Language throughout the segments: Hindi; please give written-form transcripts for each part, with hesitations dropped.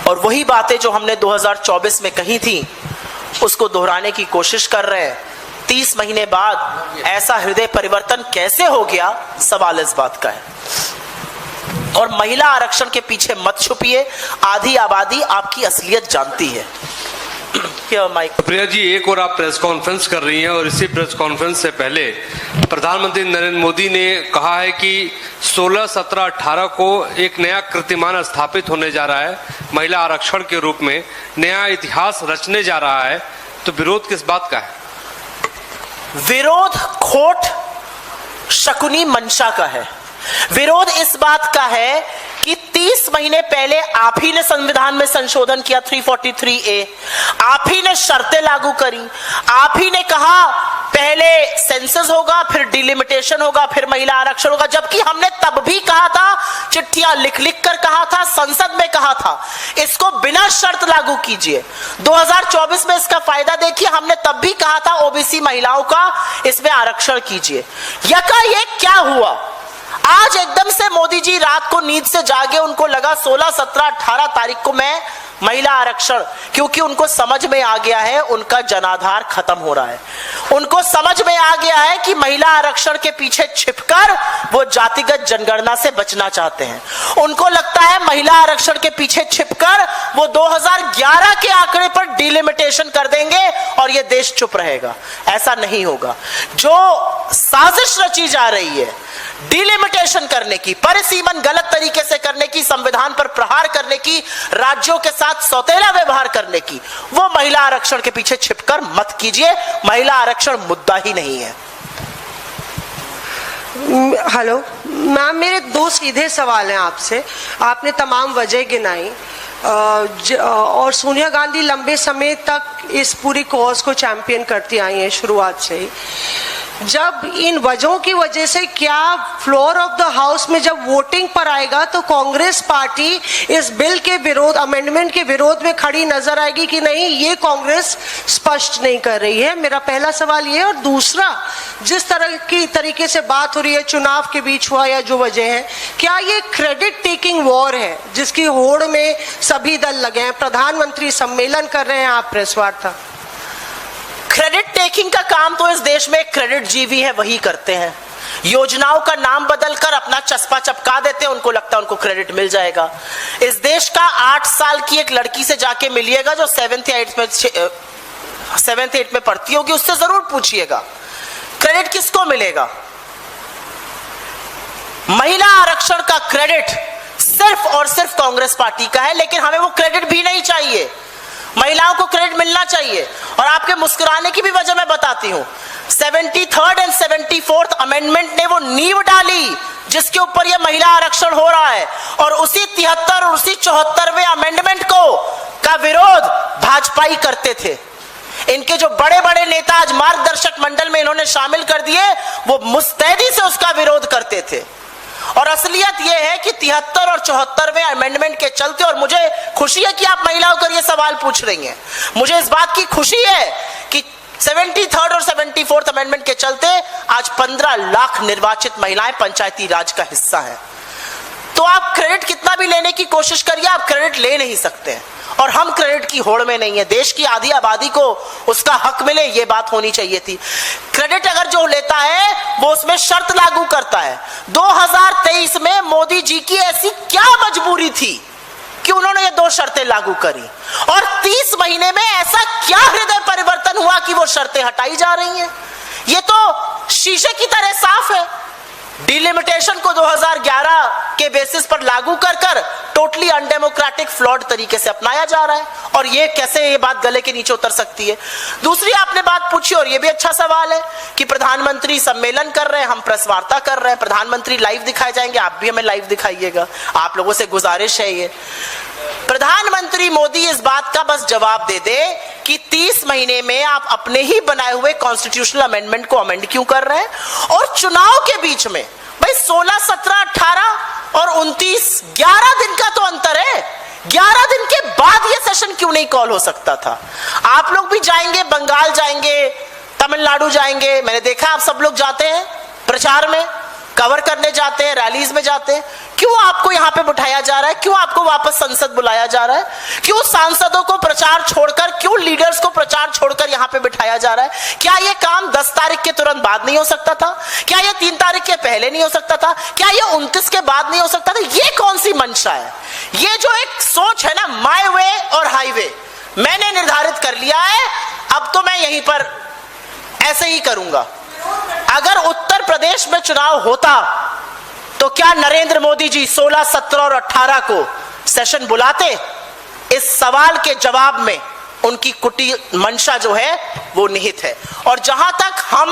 और वही बातें जो हमने 2024 में कही थी उसको दोहराने की कोशिश कर रहे हैं। 30 महीने बाद ऐसा हृदय परिवर्तन कैसे हो गया, सवाल इस बात का है। और महिला आरक्षण के पीछे मत छुपिए, आधी आबादी आपकी असलियत जानती है। प्रिया जी, एक और आप प्रेस कॉन्फ्रेंस कर रही हैं और इसी प्रेस कॉन्फ्रेंस से पहले प्रधानमंत्री नरेंद्र मोदी ने कहा है कि 16, 17, 18 को एक नया कीर्तिमान स्थापित होने जा रहा है, महिला आरक्षण के रूप में नया इतिहास रचने जा रहा है। तो विरोध किस बात का है? विरोध खोट शकुनी मंशा का है। विरोध इस बात का है कि 30 महीने पहले आप ही ने संविधान में संशोधन किया 343A, आप ही ने शर्तें लागू करी, आप ही ने कहा पहले सेंसस होगा, फिर डिलिमिटेशन होगा, फिर महिला आरक्षण होगा, जबकि हमने तब भी कहा था, चिट्ठियां लिख लिख कर कहा था, संसद में कहा था, इसको बिना शर्त लागू कीजिए। 2024 में इसका फायदा देखिए, हमने तब भी कहा था ओबीसी महिलाओं का इसमें आरक्षण कीजिए। यकायक क्या हुआ? आज एकदम से मोदी जी रात को नींद से जागे, उनको लगा 16, 17, 18 तारीख को मैं महिला आरक्षण, क्योंकि उनको समझ में आ गया है उनका जनाधार खत्म हो रहा है। उनको समझ में आ गया है कि महिला आरक्षण के पीछे छिपकर वो जातिगत जनगणना से बचना चाहते हैं। उनको लगता है महिला आरक्षण के पीछे छिपकर वो 2011 के आंकड़े पर डिलिमिटेशन कर देंगे और ये देश चुप रहेगा। ऐसा नहीं होगा। जो साजिश रची जा रही है डिलिमिटेशन करने की, परिसीमन गलत तरीके से करने की, संविधान पर प्रहार करने की, राज्यों के साथ सौतेला व्यवहार करने की, वो महिला आरक्षण के पीछे छिपकर मत कीजिए। महिला आरक्षण मुद्दा ही नहीं है। हेलो मैम, मेरे 2 सीधे सवाल हैं आपसे। आपने तमाम वजह गिनाई और सोनिया गांधी लंबे समय तक इस पूरी कॉज को चैंपियन करती आई हैं शुरुआत से ही। जब इन वजहों की वजह से क्या फ्लोर ऑफ द हाउस में जब वोटिंग पर आएगा तो कांग्रेस पार्टी इस बिल के विरोध, अमेंडमेंट के विरोध में खड़ी नजर आएगी कि नहीं? ये कांग्रेस स्पष्ट नहीं कर रही है। मेरा पहला सवाल ये है। और दूसरा, जिस तरह की तरीके से बात हो रही है चुनाव के बीच हुआ या जो वजह है, क्या ये क्रेडिट टेकिंग वॉर है जिसकी होड़ में सभी दल लगे हैं? प्रधानमंत्री सम्मेलन कर रहे हैं, आप प्रेस वार्ता। क्रेडिट टेकिंग का काम तो इस देश में क्रेडिट जीवी है वही करते हैं। योजनाओं का नाम बदलकर अपना चस्पा चपका देते हैं, उनको लगता है उनको क्रेडिट मिल जाएगा। इस देश का 8 साल की एक लड़की से जाके मिलिएगा जो 7th या 8th में पढ़ती होगी, उससे जरूर पूछिएगा क्रेडिट किसको मिलेगा। महिला आरक्षण का क्रेडिट सिर्फ और सिर्फ कांग्रेस पार्टी का है, लेकिन हमें वो क्रेडिट भी नहीं चाहिए। महिलाओं को क्रेडिट मिलना चाहिए। और आपके मुस्कुराने की भी वजह मैं बताती हूं। 73rd एंड 74th अमेंडमेंट ने वो नींव डाली जिसके ऊपर ये महिला आरक्षण हो रहा है, और उसी 73 और उसी 74वें अमेंडमेंट को का विरोध भाजपाई करते थे। इनके जो बड़े बड़े नेता आज मार्गदर्शक मंडल में इन्होंने शामिल कर दिए, वो मुस्तैदी से उसका विरोध करते थे। और असलियत यह है कि 73 और 74वें अमेंडमेंट के चलते, और मुझे खुशी है कि आप महिलाओं को ये सवाल पूछ रही हैं, मुझे इस बात की खुशी है कि 73rd और 74th अमेंडमेंट के चलते आज 15 लाख निर्वाचित महिलाएं पंचायती राज का हिस्सा हैं। तो आप क्रेडिट कितना भी लेने की कोशिश करिए, आप क्रेडिट ले नहीं सकते हैं। और हम क्रेडिट की होड़ में नहीं है। देश की आधी आबादी को उसका हक मिले, ये बात होनी चाहिए थी। क्रेडिट अगर जो लेता है वो उसमें शर्त लागू करता है। 2023 में मोदी जी की ऐसी क्या मजबूरी थी कि उन्होंने ये 2 शर्तें लागू करी, और 30 महीने में ऐसा क्या हृदय परिवर्तन हुआ कि वो शर्तें हटाई जा रही हैं? ये तो शीशे की तरह साफ है। डिलिमिटेशन को 2011 के बेसिस पर लागू कर कर टोटली अनडेमोक्रेटिक फ्लॉड तरीके से अपनाया जा रहा है, और ये कैसे ये बात गले के नीचे उतर सकती है? दूसरी आपने बात पूछी, और ये भी अच्छा सवाल है कि प्रधानमंत्री सम्मेलन कर रहे हैं, हम प्रेस वार्ता कर रहे हैं, प्रधानमंत्री लाइव दिखाए जाएंगे, आप भी हमें लाइव दिखाइएगा। आप लोगों से गुजारिश है ये, प्रधानमंत्री मोदी इस बात का बस जवाब दे दे कि 30 महीने में आप अपने ही बनाए हुए कॉन्स्टिट्यूशनल अमेंडमेंट को अमेंड क्यों कर रहे हैं? और चुनाव के बीच में भाई 16, 17, 18 और 29, 11 दिन का तो अंतर है। 11 दिन के बाद यह सेशन क्यों नहीं कॉल हो सकता था? आप लोग भी जाएंगे, बंगाल जाएंगे, तमिलनाडु जाएंगे, मैंने देखा आप सब लोग जाते हैं प्रचार में, कवर करने जाते हैं, रैलीज में जाते हैं, क्यों आपको यहां पे बिठाया जा रहा है? क्यों आपको वापस संसद बुलाया जा रहा है? क्यों सांसदों को प्रचार छोड़कर, क्यों लीडर्स को प्रचार छोड़कर यहां पे बिठाया जा रहा है? क्या यह काम 10 तारीख के तुरंत बाद नहीं हो सकता था? क्या यह 3 तारीख के पहले नहीं हो सकता था? क्या यह 29 के बाद नहीं हो सकता था? ये कौन सी मंशा है? ये जो एक सोच है ना, माय वे और हाईवे, मैंने निर्धारित कर लिया है, अब तो मैं यहीं पर ऐसे ही करूंगा। अगर उत्तर प्रदेश में चुनाव होता तो क्या नरेंद्र मोदी जी 16, 17 और 18 को सेशन बुलाते? इस सवाल के जवाब में उनकी कुटी मंशा जो है वो निहित है। और जहां तक हम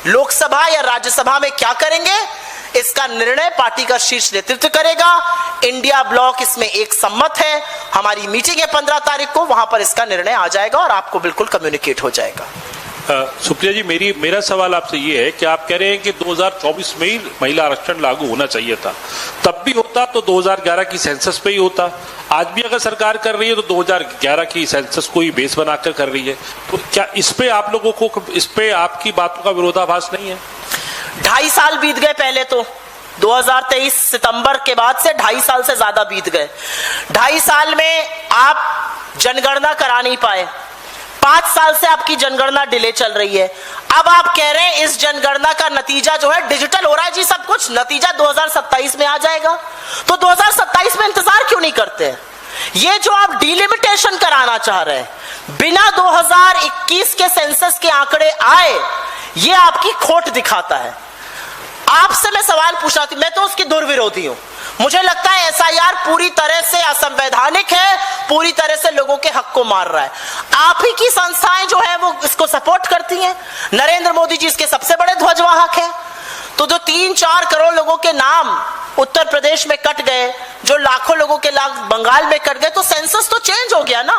लोकसभा या राज्यसभा में क्या करेंगे, इसका निर्णय पार्टी का शीर्ष नेतृत्व करेगा। इंडिया ब्लॉक इसमें एक सम्मत है। हमारी मीटिंग है 15 तारीख को, वहां पर इसका निर्णय आ जाएगा और आपको बिल्कुल कम्युनिकेट हो जाएगा। सुप्रिया जी, मेरा सवाल आपसे ये है कि आप कह रहे हैं कि 2024 में ही महिला आरक्षण लागू होना चाहिए था। तब भी होता तो 2011 की सेंसस पे ही होता। आज भी अगर सरकार कर रही है तो 2011 की सेंसस को ही बेस बनाकर कर रही है। तो क्या इस पे आप लोगों को, इस पे आपकी बातों का विरोधाभास नहीं है? 2.5 साल बीत गए। पहले तो 2023 सितंबर के बाद से 2.5 साल से ज्यादा बीत गए। 2.5 साल में आप जनगणना करा नहीं पाए। 5 साल से आपकी जनगणना डिले चल रही है। अब आप कह रहे हैं इस जनगणना का नतीजा जो है डिजिटल हो रहा है जी, सब कुछ नतीजा 2027 में आ जाएगा। तो 2027 में इंतजार क्यों नहीं करते हैं? ये जो आप डिलिमिटेशन कराना चाह रहे हैं, बिना 2021 के सेंसस के आंकड़े आए, ये आपकी खोट दिखाता है। आपसे मैं सवाल पूछा थी, मैं तो उसकी दुर्विरोधी हूं। मुझे लगता है एसआईआर पूरी तरह से असंवैधानिक है, पूरी तरह से लोगों के हक को मार रहा है। आप ही की संस्थाएं जो है वो इसको सपोर्ट करती हैं। नरेंद्र मोदी जी इसके सबसे बड़े ध्वजवाहक हैं। तो जो 3-4 करोड़ लोगों के नाम उत्तर प्रदेश में कट गए, जो लाखों लोगों के नाम बंगाल में कट गए, तो सेंसस तो चेंज हो गया ना।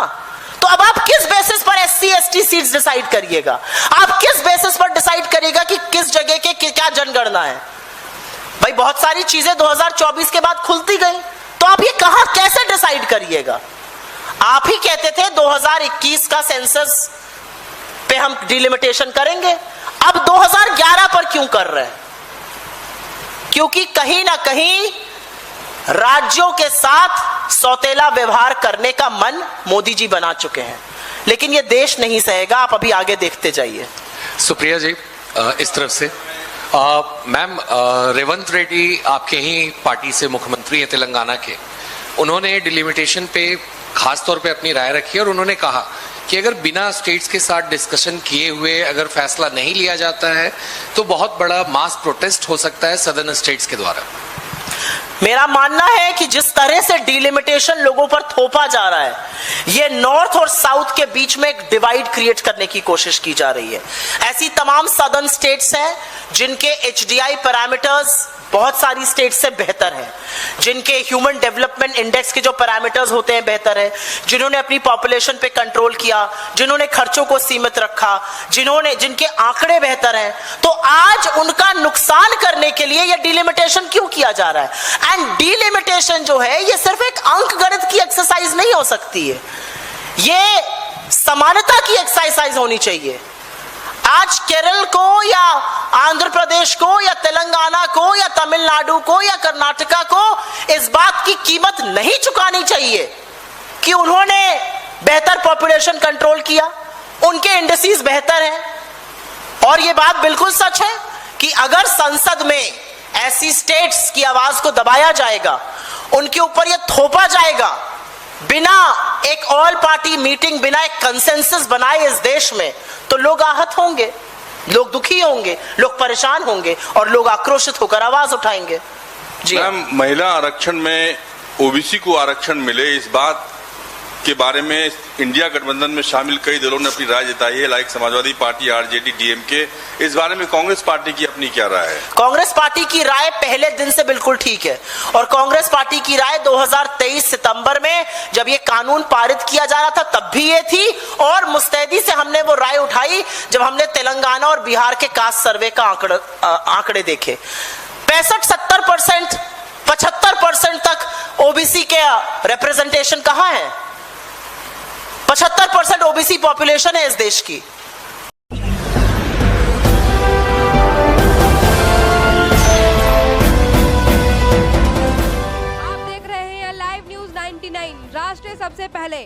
तो अब आप किस बेसिस पर SC/ST सीट्स डिसाइड करिएगा? आप किस बेसिस पर डिसाइड करिएगा कि किस जगह के क्या जनगणना है? भाई बहुत सारी चीजें 2024 के बाद खुलती गई, तो आप ये कहां कैसे डिसाइड करिएगा? आप ही कहते थे 2021 का सेंसस पे हम डिलिमिटेशन करेंगे, अब 2011 पर क्यों कर रहे हैं? क्योंकि कहीं ना कहीं राज्यों के साथ सौतेला व्यवहार करने का मन मोदी जी बना चुके हैं, लेकिन ये देश नहीं सहेगा। आप अभी आगे देखते जाइए। सुप्रिया जी, इस तरफ से मैम, रेवंत रेड्डी आपके ही पार्टी से मुख्यमंत्री हैं तेलंगाना के। उन्होंने डिलिमिटेशन पे खास तौर पे अपनी राय रखी और उन्होंने कहा कि अगर बिना स्टेट्स के साथ डिस्कशन किए हुए अगर फैसला नहीं लिया जाता है तो बहुत बड़ा मास प्रोटेस्ट हो सकता है सदर्न स्टेट्स के द्वारा। मेरा मानना है कि जिस तरह से डिलिमिटेशन लोगों पर थोपा जा रहा है, ये नॉर्थ और साउथ के बीच में एक डिवाइड क्रिएट करने की कोशिश की जा रही है। ऐसी तमाम सदर्न स्टेट्स हैं जिनके HDI पैरामीटर्स बहुत सारी स्टेट से बेहतर है, जिनके ह्यूमन डेवलपमेंट इंडेक्स के जो पैरामीटर्स होते हैं बेहतर है, जिन्होंने अपनी पॉपुलेशन पे कंट्रोल किया, जिन्होंने खर्चों को सीमित रखा, जिनके आंकड़े बेहतर हैं। तो आज उनका नुकसान करने के लिए ये डिलिमिटेशन क्यों किया जा रहा है? एंड डिलिमिटेशन जो है ये सिर्फ एक अंक गणित की एक्सरसाइज नहीं हो सकती है, ये समानता की एक्सरसाइज होनी चाहिए। आज केरल को या आंध्र प्रदेश को या तेलंगाना को या तमिलनाडु को या कर्नाटका को इस बात की कीमत नहीं चुकानी चाहिए कि उन्होंने बेहतर पॉपुलेशन कंट्रोल किया, उनके इंडेक्स बेहतर हैं। और यह बात बिल्कुल सच है कि अगर संसद में ऐसी स्टेट्स की आवाज को दबाया जाएगा, उनके ऊपर यह थोपा जाएगा, बिना एक ऑल पार्टी मीटिंग, बिना एक कंसेंसस बनाए इस देश में, तो लोग आहत होंगे, लोग दुखी होंगे, लोग परेशान होंगे और लोग आक्रोशित होकर आवाज उठाएंगे। जी मैम, महिला आरक्षण में ओबीसी को आरक्षण मिले, इस बात के बारे में इंडिया गठबंधन में शामिल कई दलों ने अपनी राय जताई है, like Samajwadi party, RJD, DMK. इस बारे में कांग्रेस पार्टी की अपनी क्या राय है? कांग्रेस पार्टी की राय पहले दिन से बिल्कुल ठीक है, और कांग्रेस पार्टी की राय 2023 सितंबर में जब ये कानून पारित किया जा रहा था तब भी ये थी, और मुस्तैदी से हमने वो राय उठाई जब हमने तेलंगाना और बिहार के कास्ट सर्वे का आंकड़े देखे। 65-70%, 75% तक ओबीसी के रिप्रेजेंटेशन कहां है? 75% ओबीसी पॉपुलेशन है इस देश की। 99 राष्ट्र सबसे पहले।